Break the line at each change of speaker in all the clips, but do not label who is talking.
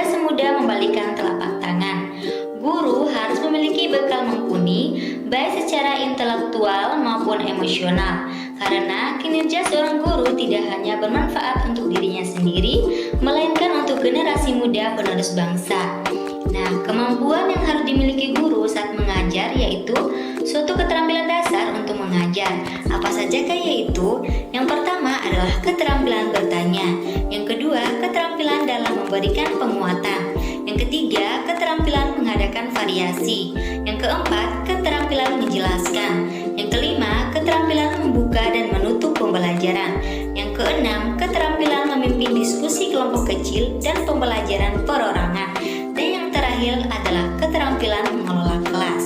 tidak semudah membalikan telapak tangan. Guru harus memiliki bekal mumpuni, baik secara intelektual maupun emosional, karena kinerja seorang guru tidak hanya bermanfaat untuk dirinya sendiri, melainkan untuk generasi muda penerus bangsa. Nah, kemampuan yang harus dimiliki guru saat mengajar yaitu suatu keterampilan dasar untuk mengajar. Apa sajakah yaitu? Yang pertama adalah keterampilan bertanya. Yang kedua, keterampilan dalam memberikan penguatan. Yang ketiga, keterampilan mengadakan variasi. Yang keempat, keterampilan menjelaskan. Yang kelima, keterampilan membuka dan menutup pembelajaran. Yang keenam, keterampilan memimpin diskusi kelompok kecil dan pembelajaran perorangan. Dan yang terakhir adalah keterampilan mengelola kelas.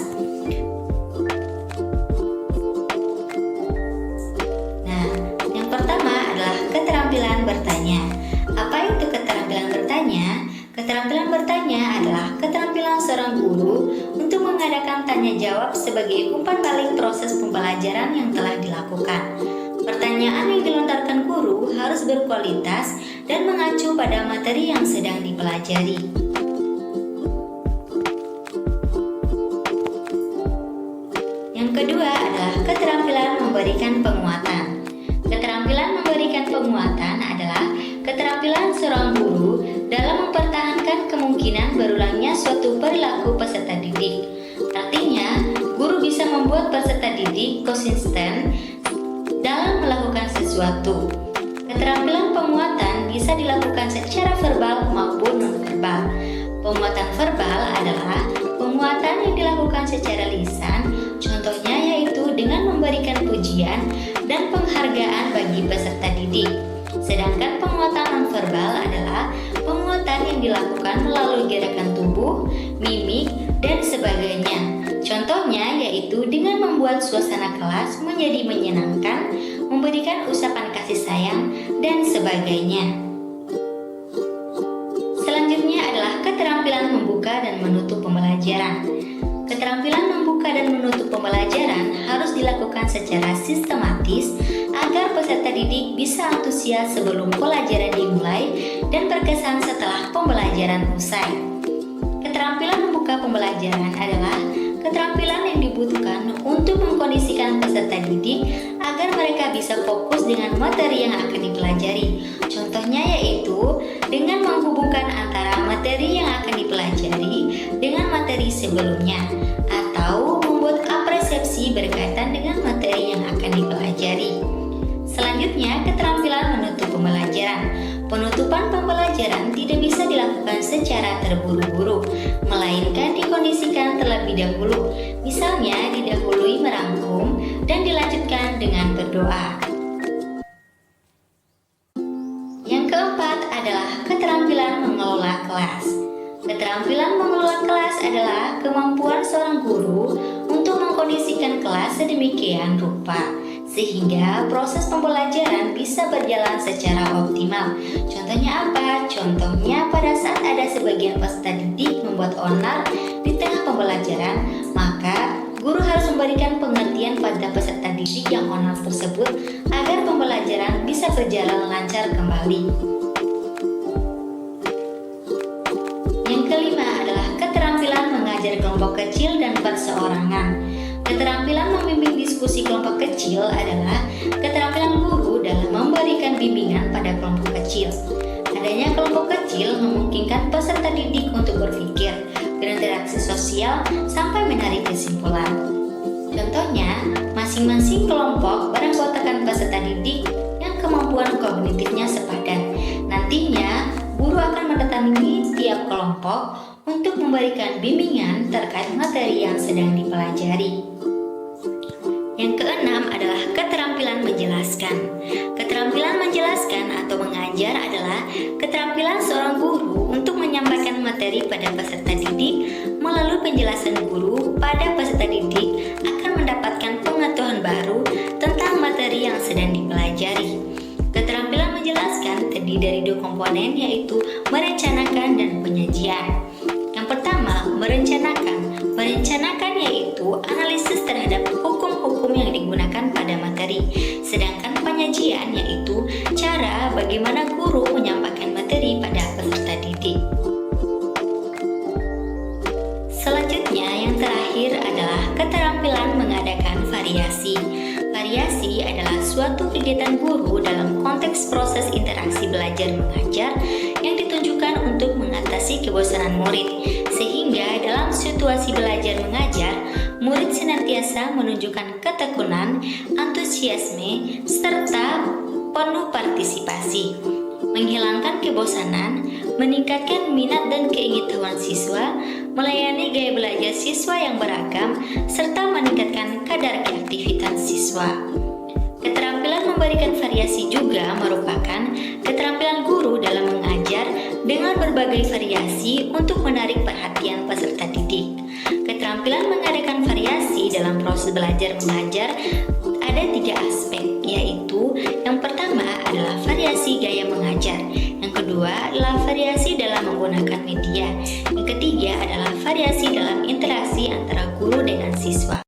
Nah, yang pertama adalah keterampilan bertanya. Apa itu keterampilan bertanya? Keterampilan bertanya adalah keterampilan seorang guru untuk mengadakan tanya jawab sebagai umpan balik proses pembelajaran yang telah dilakukan. Pertanyaan yang dilontarkan guru harus berkualitas dan mengacu pada materi yang sedang dipelajari. Yang kedua adalah keterampilan memberikan penguatan. Keterampilan memberikan penguatan adalah keterampilan seorang guru dalam mempertahankan kemungkinan berulangnya suatu perilaku peserta didik. Artinya, guru bisa membuat peserta didik konsisten dalam melakukan sesuatu. Keterampilan penguatan bisa dilakukan secara verbal maupun non-verbal. Penguatan verbal adalah penguatan yang dilakukan secara lisan, contohnya yaitu dengan memberikan pujian dan penghargaan bagi peserta didik. Sedangkan penguatan non-verbal adalah penguatan yang dilakukan melalui gerakan tubuh, mimik, dan sebagainya. Contohnya yaitu dengan membuat suasana kelas menjadi menyenangkan, memberikan ucapan kasih sayang, dan sebagainya. Selanjutnya adalah keterampilan membuka dan menutup pembelajaran. Keterampilan membuka dan menutup pembelajaran harus dilakukan secara sistematis agar peserta didik bisa antusias sebelum pelajaran dimulai dan berkesan setelah pembelajaran usai. Keterampilan membuka pembelajaran adalah keterampilan yang dibutuhkan untuk mengkondisikan peserta didik agar mereka bisa fokus dengan materi yang akan dipelajari. Contohnya yaitu dengan menghubungkan antara materi yang akan dipelajari dengan materi sebelumnya, atau membuat apresiasi berkaitan dengan materi yang akan dipelajari. Selanjutnya, keterampilan menutup pembelajaran. Penutupan pembelajaran tidak bisa dilakukan secara terburu-buru, melainkan dikondisikan terlebih dahulu. Misalnya, didahului merangkum dan dilanjutkan dengan berdoa. Yang keempat adalah keterampilan mengelola kelas. Keterampilan mengelola kelas adalah kemampuan seorang guru untuk mengkondisikan kelas sedemikian rupa sehingga proses pembelajaran bisa berjalan secara optimal. Contohnya apa? Contohnya pada saat ada sebagian peserta didik membuat onar di tengah pembelajaran, maka guru harus memberikan pengertian pada peserta didik yang onar tersebut agar pembelajaran bisa berjalan lancar kembali. Yang kelima adalah keterampilan mengajar kelompok kecil dan perseorangan. Keterampilan memimpin diskusi kelompok kecil adalah keterampilan guru dalam memberikan bimbingan pada kelompok kecil. Adanya kelompok kecil memungkinkan peserta didik untuk berpikir, berinteraksi sosial, sampai menarik kesimpulan. Contohnya, masing-masing kelompok beranggotakan peserta didik yang kemampuan kognitifnya sepadan. Nantinya, guru akan mendatangi tiap kelompok untuk memberikan bimbingan terkait materi yang sedang dipelajari. Yang keenam adalah keterampilan menjelaskan. Keterampilan menjelaskan atau mengajar adalah keterampilan seorang guru untuk menyampaikan materi pada peserta didik. Melalui penjelasan guru pada peserta didik akan mendapatkan pengetahuan baru tentang materi yang sedang dipelajari. Keterampilan menjelaskan terdiri dari dua komponen, yaitu merencanakan dan penyajian. Yang pertama, merencanakan. Merencanakan yaitu analisis terhadap hukum-hukum yang digunakan pada materi. Sedangkan penyajian yaitu cara bagaimana guru menyampaikan materi pada peserta didik. variasi. Variasi adalah suatu kegiatan guru dalam konteks proses interaksi belajar mengajar yang ditunjukkan untuk mengatasi kebosanan murid, sehingga dalam situasi belajar mengajar, murid senantiasa menunjukkan ketekunan, antusiasme, serta penuh partisipasi. Menghilangkan kebosanan, meningkatkan minat dan keingetahuan siswa, melayani gaya belajar siswa yang beragam, serta meningkatkan kadar kreativitas siswa. Keterampilan memberikan variasi juga merupakan keterampilan guru dalam mengajar dengan berbagai variasi untuk menarik perhatian peserta didik. Keterampilan mengadakan variasi dalam proses belajar mengajar ada 3 aspek, yaitu yang pertama adalah variasi gaya mengajar, yang kedua adalah variasi dalam menggunakan media, yang ketiga adalah variasi dalam interaksi antara guru dengan siswa.